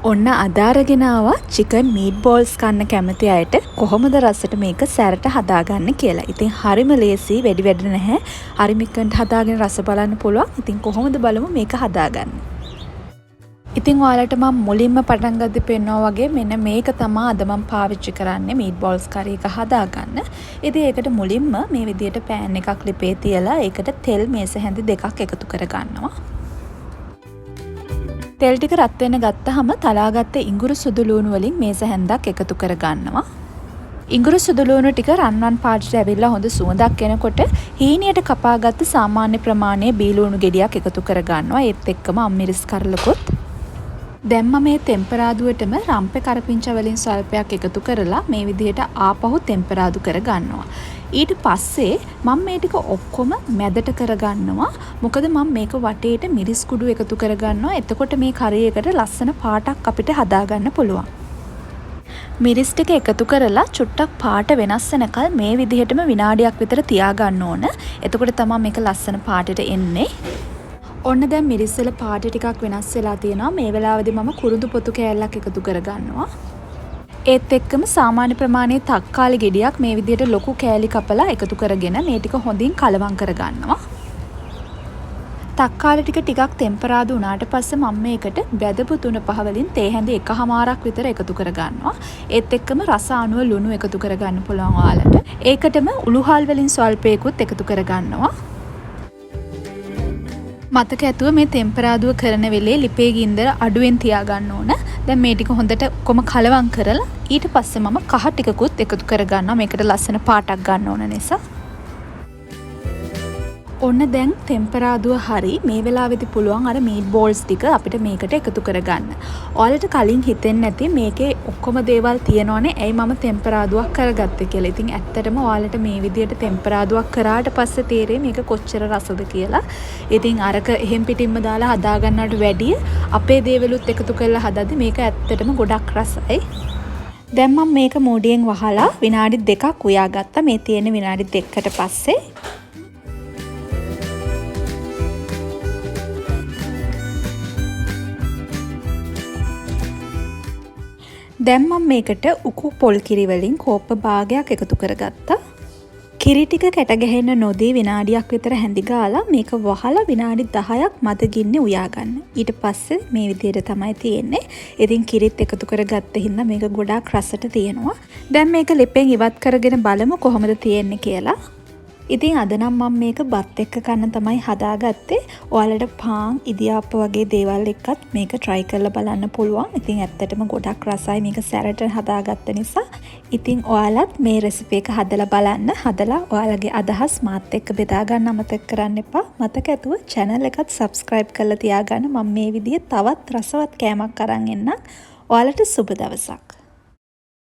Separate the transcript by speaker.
Speaker 1: ඔන්න අදාරගෙන ආවා chicken meet balls කන්න කැමති අයට කොහොමද රසට මේක සැරට හදාගන්න කියලා. ඉතින් හරිම ලේසි, වැඩ නැහැ. හරිම ඉක්මනට හදාගෙන රස බලන්න පුළුවන්. ඉතින් කොහොමද බලමු මේක හදාගන්න. ඉතින් ඔයාලට මම මුලින්ම පටන් ගද්දි පෙන්නවා වගේ මෙන්න මේක තමයි අද මම පාවිච්චි කරන්නේ මීට් බෝල්ස් කරි එක හදාගන්න. ඉතින් ඒකට මුලින්ම මේ විදිහට පෑන් එකක් ලිපේ තියලා ඒකට තෙල් මේස හැඳි දෙකක් එකතු කරගන්නවා. තෙල් ටික රත් වෙන ගත්තාම තලාගත්ත ඉඟුරු සුදු ලූණු වලින් මේස හැන්දක් එකතු කර ගන්නවා. ඉඟුරු සුදු ලූණු ටික රන්වන් පාටට ඇවිල්ලා හොඳ සුවඳක් එනකොට හීනියට කපාගත්ත සාමාන්‍ය ප්‍රමාණයේ බීලූණු ගෙඩියක් එකතු කර ගන්නවා. ඒත් එක්කම අම්මිරිස් කරලකුත්. දැන් මම මේ තෙම්පරාදුවටම රම්පේ කරපිංචා වලින් සල්පයක් එකතු කරලා මේ විදිහට ආපහු තෙම්පරාදු කර ගන්නවා. ඊට පස්සේ මම මේ ටික ඔක්කොම මැදට කරගන්නවා. මොකද මම මේක වටේට මිරිස් කුඩු එකතු කරගන්නවා. එතකොට මේ කරේකට ලස්සන පාටක් අපිට හදාගන්න පුළුවන්. මිරිස් ටික එකතු කරලා චුට්ටක් පාට වෙනස් වෙනකල් මේ විදිහටම විනාඩියක් විතර තියාගන්න ඕන. එතකොට තමයි මේක ලස්සන පාටට එන්නේ. ඔන්න දැන් මිරිස් වල පාට ටිකක් වෙනස් වෙලා තියෙනවා. මේ වෙලාවේදී මම කුරුඳු පොතු කෑල්ලක් එකතු කරගන්නවා. ඒත් එක්කම සාමාන්‍ය ප්‍රමාණයේ තක්කාලි ගෙඩියක් මේ විදිහට ලොකු කෑලි කපලා එකතු කරගෙන මේ ටික හොඳින් කලවම් කරගන්නවා. තක්කාලි ටිකක් ටෙම්පරාදු වුණාට පස්සේ මම මේකට බැදපු 3-5 වලින් තේ හැඳි 1/2ක් විතර එකතු කරගන්නවා. ඒත් එක්කම රස අණුව ලුණු එකතු කරගන්න පුළුවන් ඔයාලට. ඒකටම උළුහල් වලින් ස්වල්පයකුත් එකතු කරගන්නවා. මතක ඇතුව මේ තෙම්පරාදුව කරන වෙලේ ලිපේ ගින්දර අඩුවෙන් තියාගන්න ඕන. දැන් මේ ටික හොඳට ඔක්කොම කලවම් කරලා ඊට පස්සේ මම කහ ටිකකුත් එකතු කරගන්නවා. මේකට ලස්සන පාටක් ගන්න ඕන නිසා. ඔන්න දැන් තෙම්පරාදුව හරි. මේ වෙලාවෙදි පුළුවන් අර මීට් බෝල්ස් ටික අපිට මේකට එකතු කරගන්න. ඔයාලට කලින් හිතෙන්නේ නැති මේකේ ඔක්කොම දේවල් තියෙනවනේ. ඇයි මම තෙම්පරාදුවක් කරගත්තේ කියලා. ඉතින් ඇත්තටම ඔයාලට මේ විදියට තෙම්පරාදුවක් කරාට පස්සේ තේරෙයි මේක කොච්චර රසද කියලා. ඉතින් අරක එහෙම් පිටින්ම දාලා හදා ගන්නවට වැඩිය අපේ දේවලුත් එකතු කරලා හදද්දි මේක ඇත්තටම ගොඩක් රසයි. දැන් මම මේක මූඩියෙන් වහලා විනාඩි 2ක් උයාගත්තා. මේ තියෙන විනාඩි 2කට පස්සේ දැන් මම මේකට උකු පොල් කිරි වලින් කෝප්ප භාගයක් එකතු කරගත්තා. කිරි ටික කැට ගැහෙන්න නොදී විනාඩියක් විතර හැඳි ගාලා මේක වහලා විනාඩි 10ක් මද ගින්නේ උයා ගන්න. ඊට පස්සේ මේ විදිහට තමයි තියෙන්නේ. ඉතින් කිරිත් එකතු කරගත්ත හින්දා මේක ගොඩාක් රසට තියෙනවා. දැන් මේක ලිපෙන් ඉවත් කරගෙන බලමු කොහොමද තියෙන්නේ කියලා. ඉතින් අද නම් මම මේක බත් එක්ක කන්න තමයි හදාගත්තේ. ඔයාලට පාන්, ඉදියාප්ප වගේ දේවල් එක්කත් මේක try කරලා බලන්න පුළුවන්. ඉතින් ඇත්තටම ගොඩක් රසයි මේක සැරට හදාගත්ත නිසා. ඉතින් ඔයාලත් මේ රෙසිපි එක හදලා බලන්න. හදලා ඔයාලගේ අදහස් මාත් එක්ක බෙදා ගන්න අමතක කරන්න එපා. මතක ඇතුව channel එකත් subscribe කරලා තියාගන්න. මම මේ විදිහේ තවත් රසවත් කෑමක් අරන් එන්නම්. ඔයාලට සුබ දවසක්.